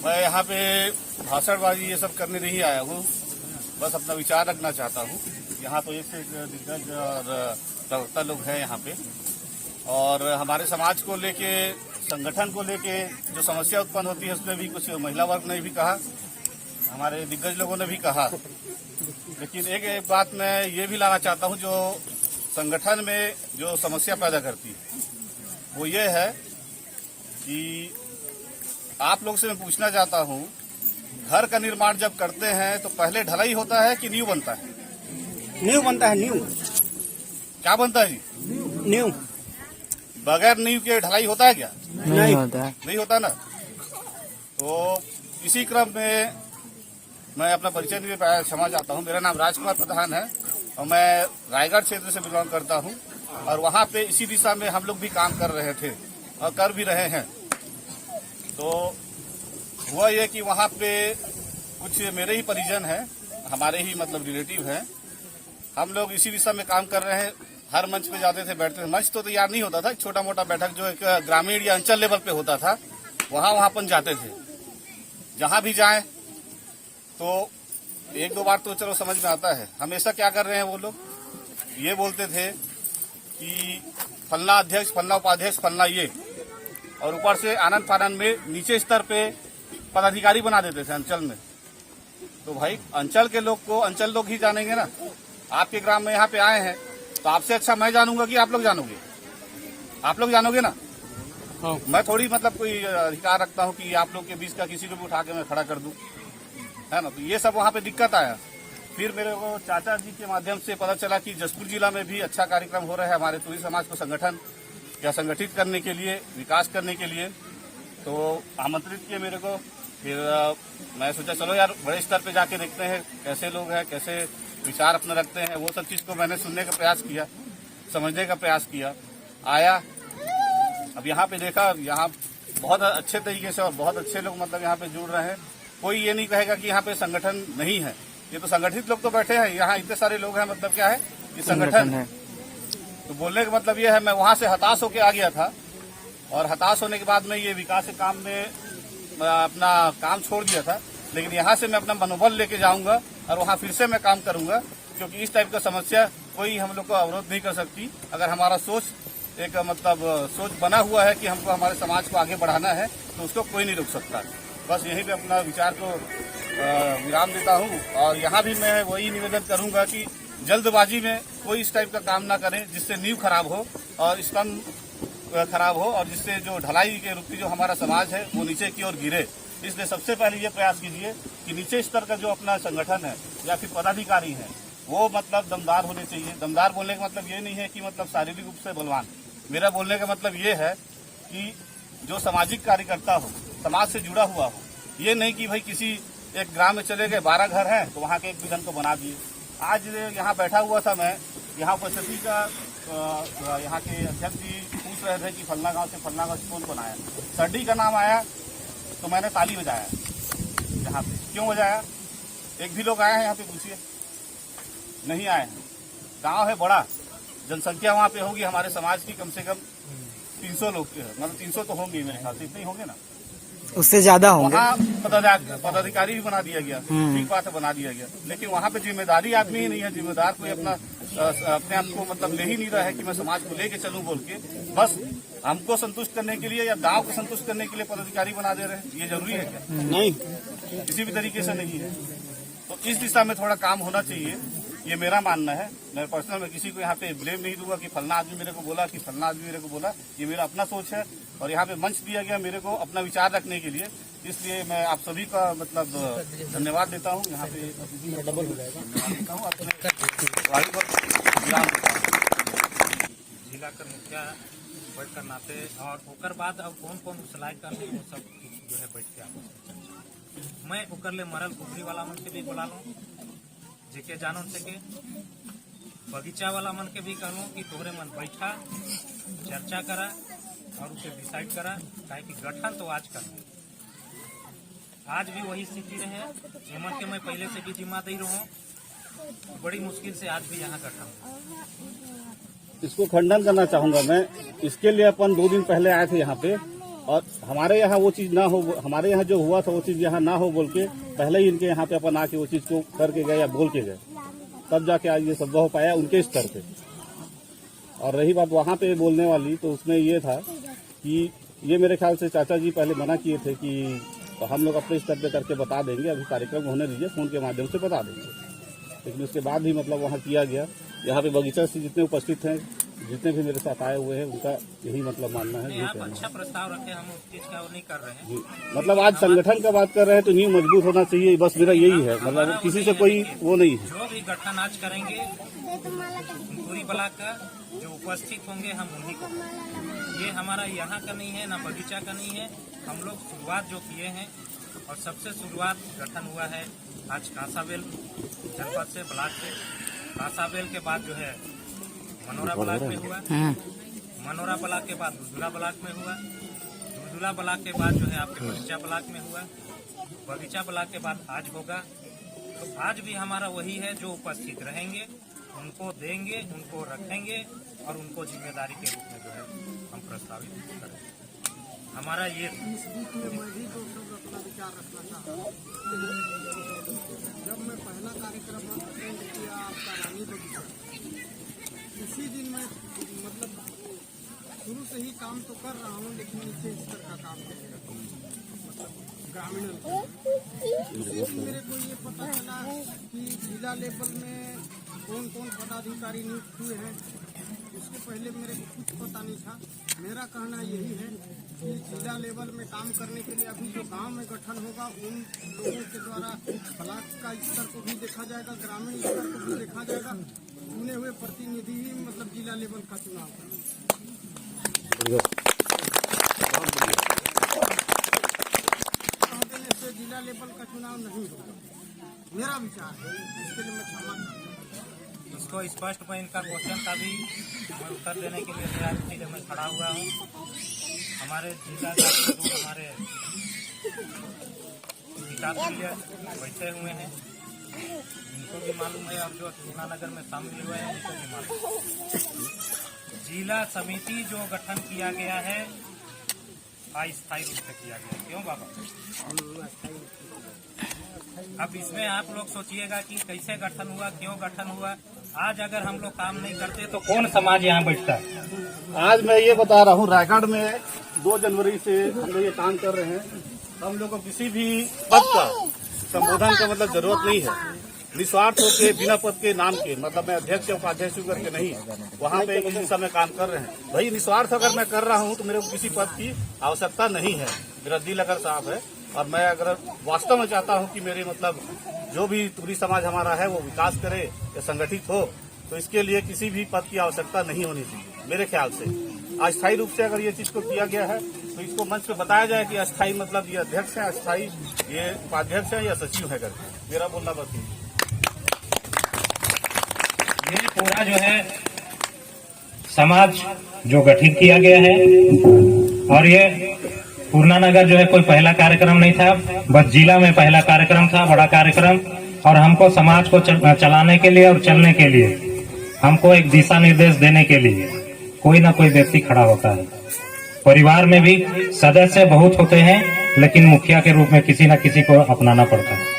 मैं यहाँ पे भाषणबाजी ये सब करने नहीं आया हूँ, बस अपना विचार रखना चाहता हूँ। यहाँ तो एक से एक दिग्गज और प्रवक्ता लोग हैं यहाँ पे, और हमारे समाज को लेके, संगठन को लेके जो समस्या उत्पन्न होती है उसमें भी कुछ महिला वर्ग ने भी कहा, हमारे दिग्गज लोगों ने भी कहा। लेकिन एक बात मैं ये भी लाना चाहता हूँ, जो संगठन में जो समस्या पैदा करती है वो ये है कि आप लोग से मैं पूछना चाहता हूँ, घर का निर्माण जब करते हैं तो पहले ढलाई होता है कि नींव बनता है? नींव बनता है। नींव क्या बनता है जी? नींव। बगैर नींव के ढलाई होता है क्या? नहीं होता है। नहीं होता ना। तो इसी क्रम में मैं अपना परिचय देने पर क्षमा चाहता हूँ। मेरा नाम राजकुमार प्रधान है और मैं रायगढ़ क्षेत्र से बिलोंग करता हूँ, और वहाँ पे इसी दिशा में हम लोग भी काम कर रहे थे और कर भी रहे हैं। तो हुआ ये कि वहाँ पे कुछ मेरे ही परिजन हैं, हमारे ही मतलब रिलेटिव हैं, हम लोग इसी दिशा में काम कर रहे हैं। हर मंच पे जाते थे, बैठते थे। मंच तो तैयार नहीं होता था, एक छोटा मोटा बैठक जो एक ग्रामीण या अंचल लेवल पे होता था, वहाँ अपन जाते थे। जहाँ भी जाएं तो एक दो बार तो चलो समझ में आता है। हमेशा क्या कर रहे हैं वो लोग, ये बोलते थे कि फलना अध्यक्ष, फलना उपाध्यक्ष, फलना ये, और ऊपर से आनंद फानंद में नीचे स्तर पे पदाधिकारी बना देते थे अंचल में। तो भाई अंचल के लोग को अंचल लोग ही जानेंगे ना। आपके ग्राम में यहाँ पे आए हैं तो आपसे अच्छा मैं जानूंगा कि आप लोग जानोगे? आप लोग जानोगे ना। हाँ। मैं थोड़ी मतलब कोई अधिकार रखता हूँ कि आप लोग के बीच का किसी को भी उठा के मैं खड़ा कर दूं, है ना। तो ये सब वहाँ पे दिक्कत आया। फिर मेरे को चाचा जी के माध्यम से पता चला कि जसपुर जिला में भी अच्छा कार्यक्रम हो रहा है हमारे तुरी समाज को संगठन या संगठित करने के लिए, विकास करने के लिए। तो आमंत्रित किए मेरे को। फिर मैं सोचा चलो यार बड़े स्तर पे जाके देखते हैं कैसे लोग हैं, कैसे विचार अपने रखते हैं। वो सब चीज को मैंने सुनने का प्रयास किया, समझने का प्रयास किया। आया, अब यहाँ पे देखा, यहाँ बहुत अच्छे तरीके से और बहुत अच्छे लोग मतलब यहाँ पे जुड़ रहे हैं। कोई ये नहीं कहेगा कि यहाँ पे संगठन नहीं है। ये तो संगठित लोग तो बैठे हैं, यहाँ इतने सारे लोग हैं, मतलब क्या है कि संगठन है। तो बोलने का मतलब ये है, मैं वहाँ से हताश होके आ गया था, और हताश होने के बाद में ये विकास के काम में अपना काम छोड़ दिया था। लेकिन यहाँ से मैं अपना मनोबल लेके जाऊंगा और वहाँ फिर से मैं काम करूंगा, क्योंकि इस टाइप का समस्या कोई हम लोग को अवरोध नहीं कर सकती। अगर हमारा सोच एक मतलब सोच बना हुआ है कि हमको हमारे समाज को आगे बढ़ाना है, तो उसको कोई नहीं रोक सकता। बस यहीं पे अपना विचार को विराम देता हूँ। और यहाँ भी मैं वही निवेदन करूंगा कि जल्दबाजी में कोई इस टाइप का काम ना करें जिससे नींव खराब हो और स्तंभ खराब हो, और जिससे जो ढलाई के रूप में जो हमारा समाज है वो नीचे की ओर गिरे। इसलिए सबसे पहले ये प्रयास कीजिए कि नीचे स्तर का जो अपना संगठन है या फिर पदाधिकारी है वो मतलब दमदार होने चाहिए। दमदार बोलने का मतलब ये नहीं है कि मतलब शारीरिक रूप से बलवान। मेरा बोलने का मतलब ये है कि जो सामाजिक कार्यकर्ता हो, समाज से जुड़ा हुआ हो। ये नहीं कि भाई किसी एक ग्राम में चले गए, 12 घर हैं तो वहाँ के एक विधन को बना दिए। आज यहाँ बैठा हुआ था मैं, यहाँ उपस्थिति का यहाँ के अध्यक्ष जी पूछ रहे थे कि फलना गांव से फलना गांव से कौन कौन आया। सर्डी का नाम आया तो मैंने ताली बजाया। यहाँ पे क्यों बजाया? एक भी लोग आए हैं यहाँ पे? पूछिए, नहीं आए हैं। गांव है बड़ा, जनसंख्या वहाँ पे होगी हमारे समाज की कम से कम 300 लोग, मतलब 300 तो होंगे मेरे ख्याल से, इतने ही होंगे ना, उससे ज्यादा होंगे। वहाँ पदाधिकारी भी बना दिया गया, ठीक बात है, बना दिया गया। लेकिन वहाँ पे जिम्मेदारी आदमी ही नहीं है। जिम्मेदार कोई अपने आप को मतलब ले ही नहीं रहा है कि मैं समाज को लेके चलूं बोल के। बस हमको संतुष्ट करने के लिए या गांव को संतुष्ट करने के लिए पदाधिकारी बना दे रहे हैं। ये जरूरी है क्या? नहीं, किसी भी तरीके से नहीं है। तो इस दिशा में थोड़ा काम होना चाहिए, ये मेरा मानना है। मैं पर्सनल में किसी को यहाँ पे ब्लेम नहीं दूंगा कि फलना आदमी मेरे को बोला, कि फलना आदमी मेरे को बोला। ये मेरा अपना सोच है, और यहाँ पे मंच दिया गया मेरे को अपना विचार रखने के लिए। इसलिए मैं आप सभी का मतलब धन्यवाद देता हूँ। यहाँ पे डबल हो जाएगा, अपने वाणी को विराम देता हूँ। जिला का मुखिया बैठ कर नाते, और ओकर बाद अब कौन कौन सलाह करने वो सब जो है बैठ के आपस मैं ओकर ले मरल पुखरी वाला मन के भी बुला लूँ, जेके जानो सके, बगीचा वाला मन के भी कहूँ कि तोहरे मन बैठा चर्चा करा और उसे डिसाइड करा, काहे कि गठन तो आज करना। आज भी वही स्थिति रहे, एमन के मैं पहले से भी जिम्मेदारी रहूँ, बड़ी मुश्किल से आज भी यहाँ गठन। इसको खंडन करना चाहूंगा मैं। इसके लिए अपन 2 दिन पहले आए थे यहाँ पे, और हमारे यहाँ वो चीज ना हो, हमारे यहाँ जो हुआ था वो चीज यहाँ ना हो बोल के पहले ही इनके यहाँ पे अपन आके वो चीज को करके गए या बोल के गए, तब जाके आज ये संभव हो पाया उनके स्तर पे। और रही बात वहाँ पे बोलने वाली, तो उसमें ये था कि ये मेरे ख्याल से चाचा जी पहले मना किए थे कि तो हम लोग अपने स्तर पे करके बता देंगे, अभी कार्यक्रम होने दीजिए, फोन के माध्यम से बता देंगे। लेकिन उसके बाद भी मतलब वहाँ किया गया। यहाँ पे बगीचा से जितने उपस्थित हैं, जितने भी मेरे साथ आए हुए हैं, उनका यही मतलब मानना है। आप अच्छा प्रस्ताव रखे, हम उस चीज का वो नहीं कर रहे हैं। जी, मतलब आज संगठन का बात कर रहे हैं तो नींव मजबूत होना चाहिए, बस मेरा यही है। मतलब किसी से कोई वो नहीं है। जो भी गठन आज करेंगे पूरी ब्लॉक का जो उपस्थित होंगे हम उन्हीं को, ये हमारा यहाँ का नहीं है, ना बगीचा का नहीं है। हम लोग शुरुआत जो किए हैं, और सबसे शुरुआत गठन हुआ है आज कासाबेल जनपद से, ब्लॉक से। कासाबेल के बाद जो है मनोरा ब्लॉक में हुआ, मनोरा ब्लॉक के बाद दुलदुला ब्लॉक में हुआ, दुलदुला ब्लॉक के बाद जो है आपके बगीचा ब्लॉक में हुआ, बगीचा ब्लॉक के बाद आज होगा। तो आज भी हमारा वही है, जो उपस्थित रहेंगे उनको देंगे, उनको रखेंगे और उनको जिम्मेदारी के रूप में जो है हम प्रस्तावित करेंगे। हमारा ये जब मैं पहला कार्यक्रम अटेंड किया आपका रानी बगीचा, इसी दिन मैं मतलब शुरू से ही काम तो कर रहा हूँ, लेकिन नीचे स्तर का काम कर रहा हूँ, मतलब ग्रामीण। इसी दिन मेरे को ये पता चला कि जिला लेवल में कौन कौन पदाधिकारी नियुक्त हुए हैं। इसके पहले मेरे को कुछ पता नहीं था। मेरा कहना यही है कि जिला लेवल में काम करने के लिए अभी जो गांव में गठन होगा, उन लोगों के द्वारा ब्लॉक का स्तर को भी देखा जाएगा, ग्रामीण स्तर को भी देखा जाएगा। चुने हुए प्रतिनिधि ही मतलब जिला लेवल का चुनाव कह देने से जिला लेवल का चुनाव नहीं होगा, मेरा विचार है। इसके लिए मैं क्षमा चाहता हूं। इसको स्पष्ट में इनका क्वेश्चन का भी मैं उत्तर देने के लिए तैयार थी जब मैं खड़ा हुआ हूँ। हमारे जिला का लोग हमारे विकास के लिए बैठे हुए हैं, इनको भी मालूम है, और जो यमुनानगर में शामिल हुए हैं उनको भी मालूम। जिला समिति जो गठन किया गया है अस्थायी रूप से किया गया। क्यों बाबा? अब इसमें आप लोग सोचिएगा कि कैसे गठन हुआ, क्यों गठन हुआ। आज अगर हम लोग काम नहीं करते तो कौन समाज यहाँ बैठता है? आज मैं ये बता रहा हूँ, रायगढ़ में 2 जनवरी से हम लोग ये काम कर रहे हैं। हम लोग को किसी भी पद का संबोधन का मतलब जरूरत नहीं है। निस्वार्थ होकर बिना पद के नाम के, मतलब मैं अध्यक्ष या उपाध्यक्ष करके नहीं, वहाँ पे इस दिशा में काम कर रहे हैं। भाई निस्वार्थ अगर मैं कर रहा हूँ तो मेरे को किसी पद की आवश्यकता नहीं है। मेरा दिल अगर साफ है और मैं अगर वास्तव में चाहता हूँ कि मेरे मतलब जो भी तुरी समाज हमारा है वो विकास करे या संगठित हो, तो इसके लिए किसी भी पद की आवश्यकता नहीं होनी चाहिए मेरे ख्याल से। अस्थायी रूप से अगर ये चीज को किया गया है तो इसको मंच पे बताया जाए कि अस्थायी मतलब ये अध्यक्ष है, अस्थायी ये उपाध्यक्ष है या सचिव है करके। मेरा बोलना बस ये पूरा जो है समाज जो गठित किया गया है, और ये पूर्णानगर जो है कोई पहला कार्यक्रम नहीं था, बस जिला में पहला कार्यक्रम था, बड़ा कार्यक्रम। और हमको समाज को चलाने के लिए और चलने के लिए, हमको एक दिशा निर्देश देने के लिए कोई ना कोई व्यक्ति खड़ा होता है। परिवार में भी सदस्य बहुत होते हैं, लेकिन मुखिया के रूप में किसी न किसी को अपनाना पड़ता है।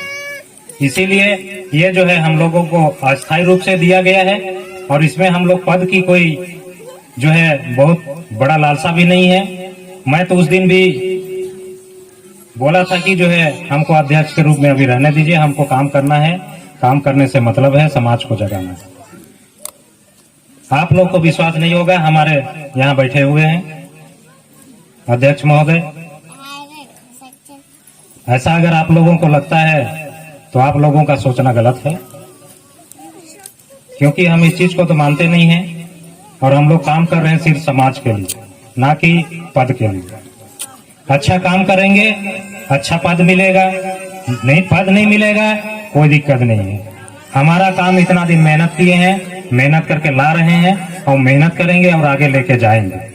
इसीलिए ये जो है हम लोगों को अस्थायी रूप से दिया गया है, और इसमें हम लोग पद की कोई जो है बहुत बड़ा लालसा भी नहीं है। मैं तो उस दिन भी बोला था कि जो है हमको अध्यक्ष के रूप में अभी रहने दीजिए, हमको काम करना है, काम करने से मतलब है समाज को जगाना है। आप लोग को विश्वास नहीं होगा, हमारे यहाँ बैठे हुए हैं अध्यक्ष महोदय, ऐसा अगर आप लोगों को लगता है तो आप लोगों का सोचना गलत है, क्योंकि हम इस चीज को तो मानते नहीं हैं, और हम लोग काम कर रहे हैं सिर्फ समाज के लिए, ना कि पद के लिए। अच्छा काम करेंगे, अच्छा पद मिलेगा, नहीं पद नहीं मिलेगा कोई दिक्कत नहीं है। हमारा काम इतना दिन मेहनत किए हैं, मेहनत करके ला रहे हैं, और मेहनत करेंगे और आगे लेके जाएंगे।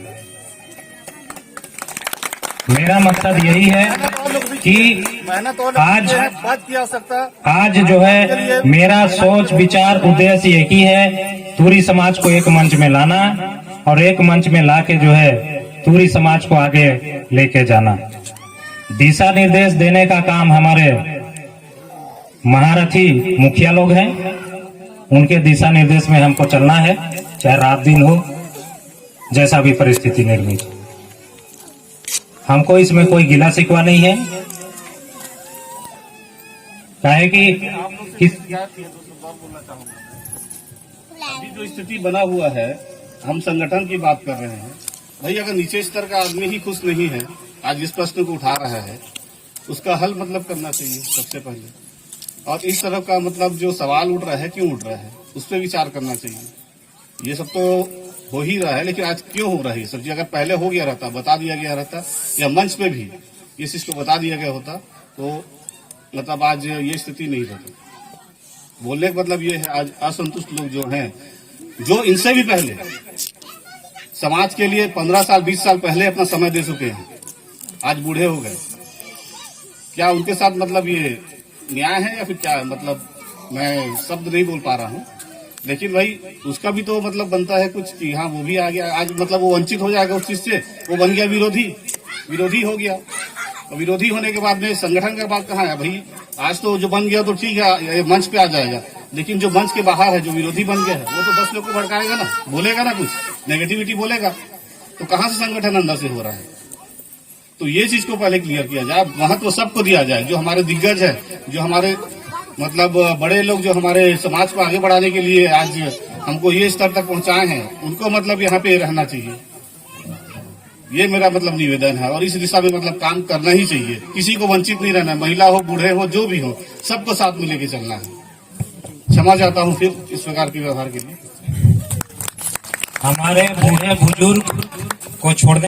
मेरा मकसद यही है कि आज पद की आवश्यकता, आज जो है मेरा सोच विचार उद्देश्य एक ही है, तुरी समाज को एक मंच में लाना, और एक मंच में लाके जो है पूरी समाज को आगे लेके जाना। दिशा निर्देश देने का काम हमारे महारथी मुखिया लोग हैं, उनके दिशा निर्देश में हमको चलना है, चाहे रात दिन हो, जैसा भी परिस्थिति निर्मित हो। हमको इसमें कोई गिला शिकवा नहीं है, काहे कि अभी जो स्थिति बना हुआ है, हम संगठन की बात कर रहे हैं भाई। अगर नीचे स्तर का आदमी ही खुश नहीं है, आज इस प्रश्न को उठा रहा है, उसका हल मतलब करना चाहिए सबसे पहले। और इस तरह का मतलब जो सवाल उठ रहा है, क्यों उठ रहा है, उस पर विचार करना चाहिए। ये सब तो हो ही रहा है, लेकिन आज क्यों हो रहा है ये सब? अगर पहले हो गया रहता, बता दिया गया रहता, या मंच पे भी इस चीज को बता दिया गया होता, तो मतलब आज ये स्थिति नहीं रहती। बोलने का मतलब ये है, आज असंतुष्ट लोग जो हैं, जो इनसे भी पहले समाज के लिए 15 साल 20 साल पहले अपना समय दे चुके हैं, आज बूढ़े हो गए, क्या उनके साथ मतलब ये न्याय है या फिर क्या? मतलब मैं शब्द नहीं बोल पा रहा हूँ, लेकिन भाई उसका भी तो मतलब बनता है कुछ कि हाँ वो भी आ गया, आज मतलब वो वंचित हो जाएगा उस चीज से, वो बन गया विरोधी हो गया। और विरोधी होने के बाद में संगठन का बात कहाँ है भाई? आज तो जो बन गया तो ठीक है, ये मंच पे आ जाएगा, लेकिन जो मंच के बाहर है, जो विरोधी बन गया है, वो तो 10 लोग को भड़काएगा ना, बोलेगा ना, कुछ नेगेटिविटी बोलेगा, तो कहाँ से संगठन अंदर से हो रहा है? तो ये चीज को पहले क्लियर किया जाए, महत्व सबको दिया जाए। जो हमारे दिग्गज है, जो हमारे मतलब बड़े लोग जो हमारे समाज को आगे बढ़ाने के लिए आज हमको ये स्तर तक पहुंचाए हैं, उनको मतलब यहाँ पे रहना चाहिए। ये मेरा मतलब निवेदन है, और इस दिशा में मतलब काम करना ही चाहिए। किसी को वंचित नहीं रहना है, महिला हो, बूढ़े हो, जो भी हो, सबको साथ में लेके चलना है। क्षमा चाहता हूँ फिर इस प्रकार के व्यवहार के लिए। हमारे बूढ़े बुजुर्ग को छोड़